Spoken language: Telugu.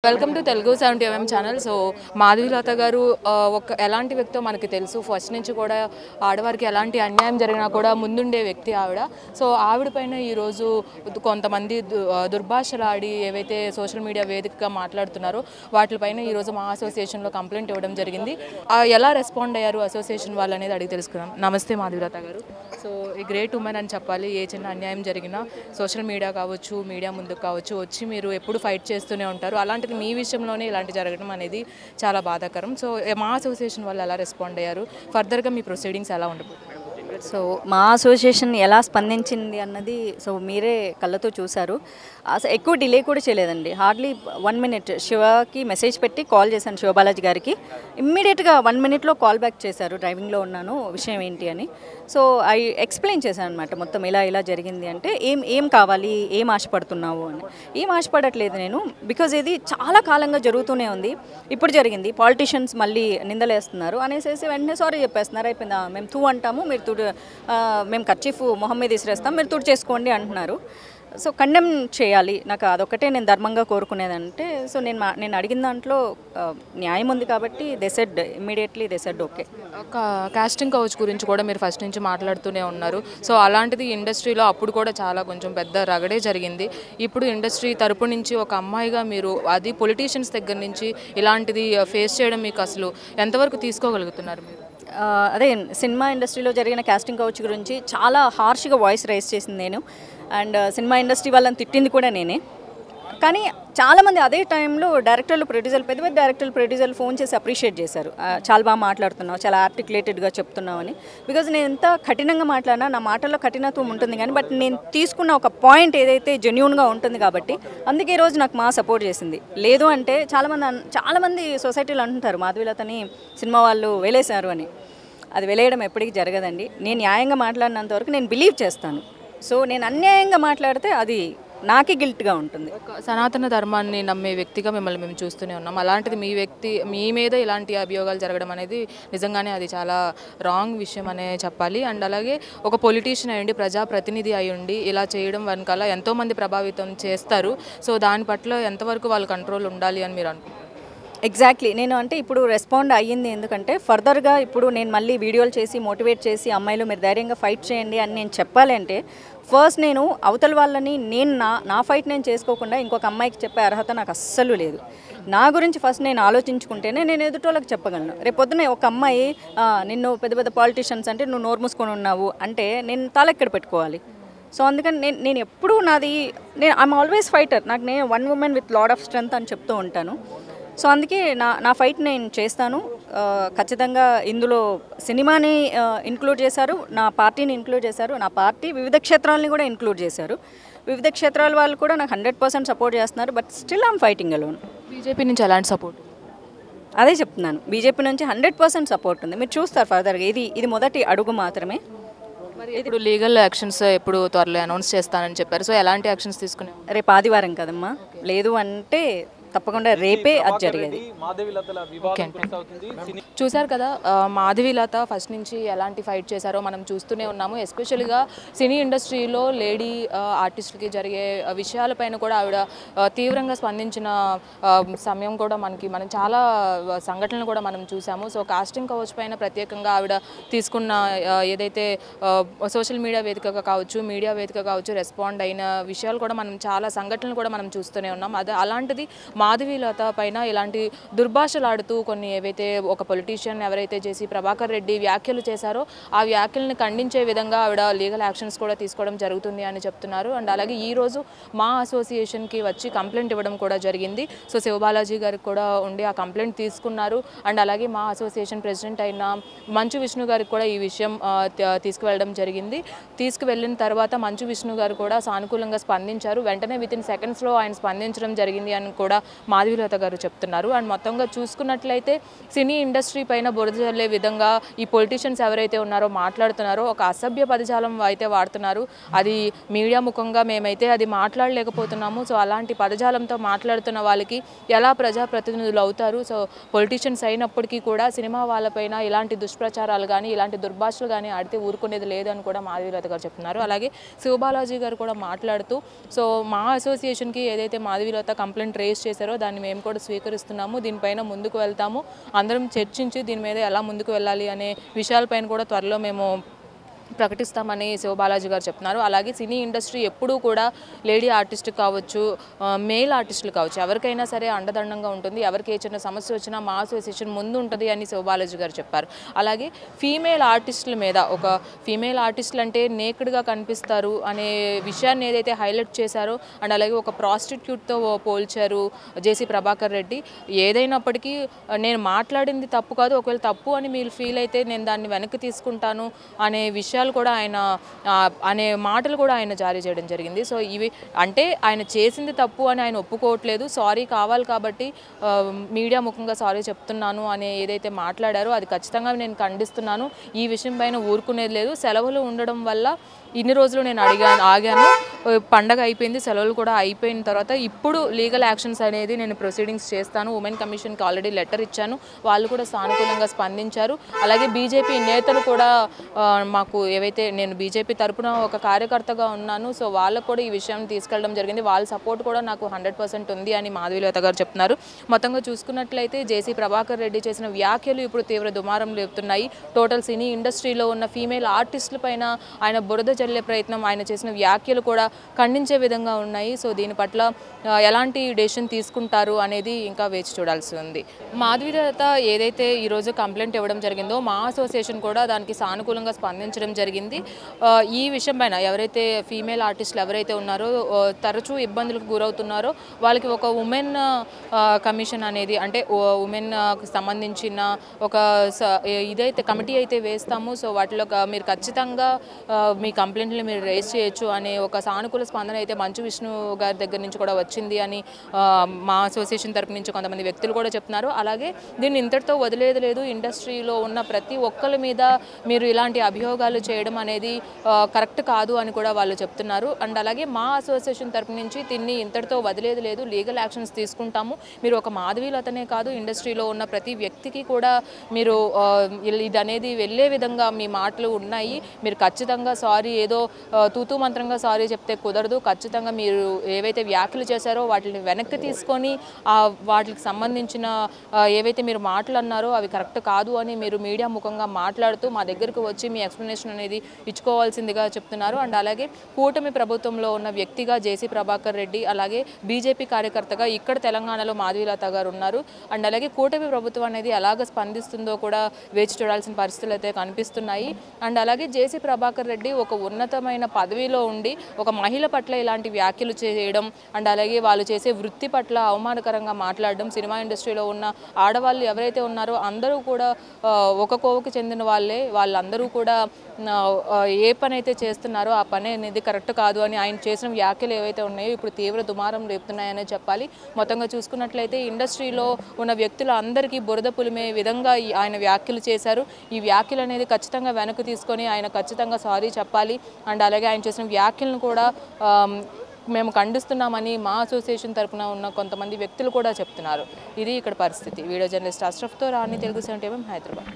Welcome to Telugu 70mm channel. So Madhavilatha గారు ఒక ఎలాంటి వ్యక్తో మనకి తెలుసు. ఫస్ట్ నుంచి కూడా ఆడవారికి ఎలాంటి అన్యాయం జరిగినా కూడా ముందుండే వ్యక్తి ఆవిడ. సో ఆవిడ పైన ఈరోజు కొంతమంది దుర్భాషలు ఆడి ఏవైతే సోషల్ మీడియా వేదికగా మాట్లాడుతున్నారో వాటిపైన ఈరోజు మా అసోసియేషన్లో కంప్లైంట్ ఇవ్వడం జరిగింది. ఎలా రెస్పాండ్ అయ్యారు అసోసియేషన్ వాళ్ళు అనేది అడిగి తెలుసుకుందాం. నమస్తే మాధవీలత గారు. సో ఈ గ్రేట్ ఉమెన్ అని చెప్పాలి. ఏ చిన్న అన్యాయం జరిగినా సోషల్ మీడియా కావచ్చు, మీడియా ముందుకు కావచ్చు వచ్చి మీరు ఎప్పుడు ఫైట్ చేస్తూనే ఉంటారు. అలాంటి మీ విషయంలోనే ఇలాంటి జరగడం అనేది చాలా బాధాకరం. సో మా అసోసియేషన్ వాళ్ళు ఎలా రెస్పాండ్ అయ్యారు, ఫర్దర్గా మీ ప్రొసీడింగ్స్ ఎలా ఉండబోతున్నాయి? సో మా అసోసియేషన్ ఎలా స్పందించింది అన్నది మీరే కళ్ళతో చూశారు. అసలు ఎక్కువ డిలే కూడా చేయలేదండి. హార్డ్లీ 1 minute శివకి మెసేజ్ పెట్టి కాల్ చేశాను, శివబాలాజీ గారికి. ఇమ్మీడియట్గా 1 minuteలో కాల్ బ్యాక్ చేశారు, డ్రైవింగ్లో ఉన్నాను విషయం ఏంటి అని. సో ఎక్స్ప్లెయిన్ చేశాను అనమాట మొత్తం ఇలా జరిగింది అంటే ఏం కావాలి, ఏం ఆశపడుతున్నావు అని. ఏం ఆశపడట్లేదు నేను, బికాజ్ ఇది చాలా కాలంగా జరుగుతూనే ఉంది. ఇప్పుడు జరిగింది, పాలిటీషియన్స్ మళ్ళీ నిందలేస్తున్నారు అనేసి వెంటనే సారీ చెప్పేస్తున్నారు. అయిపోయిందా, మేము తూ అంటాము, మీరు మేము కర్చీఫ్ మొహం మీద ఇసిరేస్తాం, మీరు తుడి చేసుకోండి అంటున్నారు. సో కండెమ్ చేయాలి, నాకు అదొక్కటే నేను ధర్మంగా కోరుకునేదంటే. సో నేను అడిగిన దాంట్లో న్యాయం ఉంది కాబట్టి immediately they said okay. Casting couch గురించి కూడా మీరు ఫస్ట్ నుంచి మాట్లాడుతూనే ఉన్నారు. సో అలాంటిది ఇండస్ట్రీలో అప్పుడు కూడా చాలా కొంచెం పెద్ద రగడే జరిగింది. ఇప్పుడు ఇండస్ట్రీ తరపు నుంచి ఒక అమ్మాయిగా మీరు అది పొలిటీషియన్స్ దగ్గర నుంచి ఇలాంటిది ఫేస్ చేయడం మీకు అసలు ఎంతవరకు తీసుకోగలుగుతున్నారు మీరు? అదే సినిమా ఇండస్ట్రీలో జరిగిన కాస్టింగ్ కౌచ్ గురించి చాలా హార్ష్గా వాయిస్ రైజ్ చేసింది నేను. అండ్ సినిమా ఇండస్ట్రీ వాళ్ళని తిట్టింది కూడా నేనే. కానీ చాలామంది అదే టైంలో డైరెక్టర్లు, ప్రొడ్యూసర్లు, పెద్ద పెద్ద డైరెక్టర్లు, ప్రొడ్యూసర్లు ఫోన్ చేసి అప్రిషియేట్ చేశారు. చాలా బాగా మాట్లాడుతున్నావు, చాలా ఆర్టికులేటెడ్గా చెప్తున్నావు అని. బికాజ్ నేను ఎంత కఠినంగా మాట్లాడినా నా మాటల్లో కఠినత్వం ఉంటుంది, కానీ బట్ నేను తీసుకున్న ఒక పాయింట్ ఏదైతే జెన్యూన్గా ఉంటుంది కాబట్టి అందుకే ఈరోజు నాకు మా సపోర్ట్ చేసింది. లేదు అంటే చాలామంది సొసైటీలో అంటుంటారు మాధవీలతని సినిమా వాళ్ళు వేలేశారు అని. అది వెలేయడం ఎప్పటికీ జరగదండి. నేను న్యాయంగా మాట్లాడినంత వరకు నేను బిలీవ్ చేస్తాను. సో నేను అన్యాయంగా మాట్లాడితే అది నాకే గిల్ట్గా ఉంటుంది. సనాతన ధర్మాన్ని నమ్మే వ్యక్తిగా మిమ్మల్ని మేము చూస్తూనే ఉన్నాం. అలాంటిది మీ మీద ఇలాంటి అభియోగాలు జరగడం అనేది నిజంగానే అది చాలా రాంగ్ విషయం అనే చెప్పాలి. అండ్ అలాగే ఒక పొలిటీషియన్ అయ్యండి, ప్రజాప్రతినిధి అయ్యండి ఇలా చేయడం వెనకాల ఎంతోమంది ప్రభావితం చేస్తారు. సో దాని పట్ల ఎంతవరకు వాళ్ళు కంట్రోల్ ఉండాలి అని మీరు అనుకుంటున్నారు? ఎగ్జాక్ట్లీ. నేను అంటే ఇప్పుడు రెస్పాండ్ అయ్యింది ఎందుకంటే ఫర్దర్గా ఇప్పుడు నేను మళ్ళీ వీడియోలు చేసి మోటివేట్ చేసి అమ్మాయిలు మీరు ధైర్యంగా ఫైట్ చేయండి అని నేను చెప్పాలి అంటే ఫస్ట్ నేను అవతల వాళ్ళని నా ఫైట్ నేను చేసుకోకుండా ఇంకొక అమ్మాయికి చెప్పే అర్హత నాకు అస్సలు లేదు. నా గురించి ఫస్ట్ నేను ఆలోచించుకుంటేనే నేను ఎదుటోళ్ళకి చెప్పగలను. రేపొద్దునే ఒక అమ్మాయి నిన్ను పెద్ద పెద్ద పాలిటీషియన్స్ అంటే నువ్వు నోరు మూసుకొని ఉన్నావు అంటే నేను తలెక్కడ పెట్టుకోవాలి? సో అందుకని నేను ఎప్పుడూ ఐఎమ్ ఆల్వేస్ ఫైటర్. నేను 1 woman with lot of strength అని చెప్తూ ఉంటాను. సో అందుకే నా ఫైట్ నేను చేస్తాను. ఖచ్చితంగా ఇందులో సినిమాని ఇంక్లూడ్ చేశారు, నా పార్టీని ఇంక్లూడ్ చేశారు, నా పార్టీ వివిధ క్షేత్రాలని కూడా ఇంక్లూడ్ చేశారు. వివిధ క్షేత్రాల వాళ్ళు కూడా నాకు 100% సపోర్ట్ చేస్తున్నారు. But still I'm fighting alone. BJP నుంచి ఎలాంటి సపోర్ట్? అదే చెప్తున్నాను, బీజేపీ నుంచి 100% సపోర్ట్ ఉంది. మీరు చూస్తారు ఫర్దర్గా. ఇది మొదటి అడుగు మాత్రమే. మరి ఇప్పుడు లీగల్ యాక్షన్స్ ఎప్పుడు త్వరలో అనౌన్స్ చేస్తానని చెప్పారు. సో ఎలాంటి యాక్షన్స్ తీసుకునే? రేపు ఆదివారం కదమ్మా, లేదు అంటే తప్పకుండా రేపే అది జరిగేది. చూశారు కదా మాధవీలత ఫస్ట్ నుంచి ఎలాంటి ఫైట్ చేశారో మనం చూస్తూనే ఉన్నాము. ఎస్పెషల్గా సినీ ఇండస్ట్రీలో లేడీ ఆర్టిస్టులకి జరిగే విషయాలపైన కూడా ఆవిడ తీవ్రంగా స్పందించిన సమయం కూడా మనం చాలా సంఘటనలు కూడా మనం చూసాము. సో కాస్టింగ్ కౌచ్ పైన ప్రత్యేకంగా ఆవిడ తీసుకున్న ఏదైతే సోషల్ మీడియా వేదికగా కావచ్చు, మీడియా వేదిక కావచ్చు రెస్పాండ్ అయిన విషయాలు కూడా మనం చాలా సంఘటనలు కూడా మనం చూస్తూనే ఉన్నాం. అలాంటిది మాధవీలత పైన ఇలాంటి దుర్భాషలాడుతూ కొన్ని ఏవైతే ఒక పొలిటీషియన్ ఎవరైతే చేసి ప్రభాకర్ రెడ్డి వ్యాఖ్యలు చేశారో ఆ వ్యాఖ్యలను ఖండించే విధంగా ఆవిడ లీగల్ యాక్షన్స్ కూడా తీసుకోవడం జరుగుతుంది అని చెప్తున్నారు. అండ్ అలాగే ఈరోజు మా అసోసియేషన్కి వచ్చి కంప్లైంట్ ఇవ్వడం కూడా జరిగింది. సో శివబాలాజీ గారికి కూడా ఉండి ఆ కంప్లైంట్ తీసుకున్నారు. అండ్ అలాగే మా అసోసియేషన్ ప్రెసిడెంట్ అయిన మంచు విష్ణు గారికి కూడా ఈ విషయం తీసుకువెళ్ళడం జరిగింది. తీసుకువెళ్ళిన తర్వాత మంచు విష్ణు గారు కూడా సానుకూలంగా స్పందించారు. వెంటనే వితిన్ సెకండ్స్లో ఆయన స్పందించడం జరిగింది అని కూడా మాధవీలత గారు చెప్తున్నారు. అండ్ మొత్తంగా చూసుకున్నట్లయితే సినీ ఇండస్ట్రీ పైన బురద జల్లే విధంగా ఈ పొలిటీషియన్స్ ఎవరైతే ఉన్నారో మాట్లాడుతున్నారో ఒక అసభ్య పదజాలం అయితే వాడుతున్నారు. అది మీడియా ముఖంగా మేమైతే అది మాట్లాడలేకపోతున్నాము. సో అలాంటి పదజాలంతో మాట్లాడుతున్న వాళ్ళకి ఎలా ప్రజాప్రతినిధులు అవుతారు? సో పొలిటీషియన్స్ అయినప్పటికీ కూడా సినిమా వాళ్ళపైన ఇలాంటి దుష్ప్రచారాలు కానీ ఇలాంటి దుర్భాషలు కానీ ఆడితే ఊరుకునేది లేదు అని కూడా మాధవీలత గారు చెప్తున్నారు. అలాగే శివబాలాజీ గారు కూడా మాట్లాడుతూ సో మా అసోసియేషన్కి ఏదైతే మాధవీలత కంప్లైంట్ రేస్ చేసి చేశారో దాన్ని మేము కూడా స్వీకరిస్తున్నాము. దీనిపైన ముందుకు వెళ్తాము. అందరం చర్చించి దీని మీద ఎలా ముందుకు వెళ్ళాలి అనే విషయాలపైన కూడా త్వరలో మేము ప్రకటిస్తామని శివబాలాజీ గారు చెప్తున్నారు. అలాగే సినీ ఇండస్ట్రీ ఎప్పుడూ కూడా లేడీ ఆర్టిస్ట్ కావచ్చు, మేల్ ఆర్టిస్టులు కావచ్చు, ఎవరికైనా సరే అండదండంగా ఉంటుంది. ఎవరికి ఏ చిన్న సమస్య వచ్చినా మా అసోసియేషన్ ముందు ఉంటుంది అని శివబాలాజీ గారు చెప్పారు. అలాగే ఫీమేల్ ఆర్టిస్టుల మీద, ఒక ఫీమేల్ ఆర్టిస్టులు అంటే నేక్డ్గా కనిపిస్తారు అనే విషయాన్ని ఏదైతే హైలైట్ చేశారో, అండ్ అలాగే ఒక ప్రాస్టిట్యూట్తో పోల్చారు జేసీ ప్రభాకర్ రెడ్డి. ఏదైనప్పటికీ నేను మాట్లాడింది తప్పు కాదు, ఒకవేళ తప్పు అని మీరు ఫీల్ అయితే నేను దాన్ని వెనక్కి తీసుకుంటాను అనే విషయాలు కూడా ఆయన అనే మాటలు కూడా ఆయన జారీ చేయడం జరిగింది. సో ఇవి అంటే ఆయన చేసింది తప్పు అని ఆయన ఒప్పుకోవట్లేదు. సారీ కావాలి కాబట్టి మీడియా ముఖంగా సారీ చెప్తున్నాను అని ఏదైతే మాట్లాడారో అది ఖచ్చితంగా నేను ఖండిస్తున్నాను. ఈ విషయం పైన ఊరుకునేది లేదు. సెలవులు ఉండడం వల్ల ఇన్ని రోజులు నేను ఆగాను. పండగ అయిపోయింది, సెలవులు కూడా అయిపోయిన తర్వాత ఇప్పుడు లీగల్ యాక్షన్స్ అనేది నేను ప్రొసీడింగ్స్ చేస్తాను. ఉమెన్ కమిషన్కి ఆల్రెడీ లెటర్ ఇచ్చాను. వాళ్ళు కూడా సానుకూలంగా స్పందించారు. అలాగే బీజేపీ నేతలు కూడా మాకు ఏవైతే నేను బీజేపీ తరపున ఒక కార్యకర్తగా ఉన్నాను, సో వాళ్ళకు కూడా ఈ విషయం తీసుకెళ్ళడం జరిగింది. వాళ్ళ సపోర్ట్ కూడా నాకు 100% ఉంది అని మాధవీలత గారు చెప్తున్నారు. మొత్తంగా చూసుకున్నట్లయితే జేసీ ప్రభాకర్ రెడ్డి చేసిన వ్యాఖ్యలు ఇప్పుడు తీవ్ర దుమారం లేపుతున్నాయి. టోటల్ సినీ ఇండస్ట్రీలో ఉన్న ఫీమేల్ ఆర్టిస్టుల పైన ఆయన బురద చల్లే ప్రయత్నం, ఆయన చేసిన వ్యాఖ్యలు కూడా ఖండించే విధంగా ఉన్నాయి. సో దీని పట్ల ఎలాంటి డెసిషన్ తీసుకుంటారు అనేది ఇంకా వేచి చూడాల్సి ఉంది. మాధవీలత ఏదైతే ఈరోజు కంప్లైంట్ ఇవ్వడం జరిగిందో మా అసోసియేషన్ కూడా దానికి సానుకూలంగా స్పందించడం జరిగింది. ఈ విషయం పైన ఎవరైతే ఫీమేల్ ఆర్టిస్టులు ఎవరైతే ఉన్నారో తరచూ ఇబ్బందులకు గురవుతున్నారో వాళ్ళకి ఒక ఉమెన్ కమిషన్ అనేది, అంటే ఉమెన్కి సంబంధించిన ఒక ఇదైతే కమిటీ అయితే వేస్తాము. సో వాటిలో మీరు ఖచ్చితంగా మీ కంప్లైంట్లు మీరు రేస్ చేయొచ్చు అనే ఒక సానుకూల స్పందన అయితే మంచు విష్ణు గారి దగ్గర నుంచి కూడా వచ్చింది అని మా అసోసియేషన్ తరపు నుంచి కొంతమంది వ్యక్తులు కూడా చెప్తున్నారు. అలాగే దీన్ని ఇంతటితో వదిలేదు లేదు, ఇండస్ట్రీలో ఉన్న ప్రతి ఒక్కరి మీద మీరు ఇలాంటి అభియోగాలు చేయడం అనేది కరెక్ట్ కాదు అని కూడా వాళ్ళు చెప్తున్నారు. అండ్ అలాగే మా అసోసియేషన్ తరపు నుంచి దీన్ని ఇంతటితో వదిలేదు లేదు, లీగల్ యాక్షన్స్ తీసుకుంటాము. మీరు ఒక మాధవీలతనే కాదు, ఇండస్ట్రీలో ఉన్న ప్రతి వ్యక్తికి కూడా మీరు ఇది అనేది వెళ్ళే విధంగా మీ మాటలు ఉన్నాయి. మీరు ఖచ్చితంగా సారీ ఏదో తూతూ మంత్రంగా సారీ చెప్తే కుదరదు. ఖచ్చితంగా మీరు ఏవైతే వ్యాఖ్యలు చేశారో వాటిని వెనక్కి తీసుకొని వాటికి సంబంధించిన ఏవైతే మీరు మాటలు అన్నారో అవి కరెక్ట్ కాదు అని మీరు మీడియా ముఖంగా మాట్లాడుతూ మా దగ్గరకు వచ్చి మీ ఎక్స్ప్లెనేషన్ అనేది ఇచ్చుకోవాల్సిందిగా చెప్తున్నారు. అండ్ అలాగే కూటమి ప్రభుత్వంలో ఉన్న వ్యక్తిగా జేసీ ప్రభాకర్ రెడ్డి, అలాగే బీజేపీ కార్యకర్తగా ఇక్కడ తెలంగాణలో మాధవీలత గారు ఉన్నారు. అండ్ అలాగే కూటమి ప్రభుత్వం అనేది ఎలాగ స్పందిస్తుందో కూడా వేచి చూడాల్సిన పరిస్థితులు అయితే కనిపిస్తున్నాయి. అండ్ అలాగే జేసీ ప్రభాకర్ రెడ్డి ఒక ఉన్నతమైన పదవిలో ఉండి ఒక మహిళ పట్ల ఇలాంటి వ్యాఖ్యలు చేయడం, అండ్ అలాగే వాళ్ళు చేసే వృత్తి పట్ల అవమానకరంగా మాట్లాడడం, సినిమా ఇండస్ట్రీలో ఉన్న ఆడవాళ్ళు ఎవరైతే ఉన్నారో అందరూ కూడా ఒక కోవకు చెందిన వాళ్ళందరూ కూడా ఏ పని అయితే చేస్తున్నారో ఆ పని అనేది కరెక్ట్ కాదు అని ఆయన చేసిన వ్యాఖ్యలు ఏవైతే ఉన్నాయో ఇప్పుడు తీవ్ర దుమారం రేపుతున్నాయనే చెప్పాలి. మొత్తంగా చూసుకున్నట్లయితే ఇండస్ట్రీలో ఉన్న వ్యక్తులు అందరికీ బురద పులిమే విధంగా ఆయన వ్యాఖ్యలు చేశారు. ఈ వ్యాఖ్యలు అనేది ఖచ్చితంగా వెనక్కి తీసుకొని ఆయన ఖచ్చితంగా సారీ చెప్పాలి. అండ్ అలాగే ఆయన చేసిన వ్యాఖ్యలను కూడా మేము ఖండిస్తున్నామని మా అసోసియేషన్ తరపున ఉన్న కొంతమంది వ్యక్తులు కూడా చెప్తున్నారు. ఇది ఇక్కడ పరిస్థితి. వీడియో జర్నలిస్ట్ అష్రఫ్తో రాణి, తెలుగు 7 హైదరాబాద్.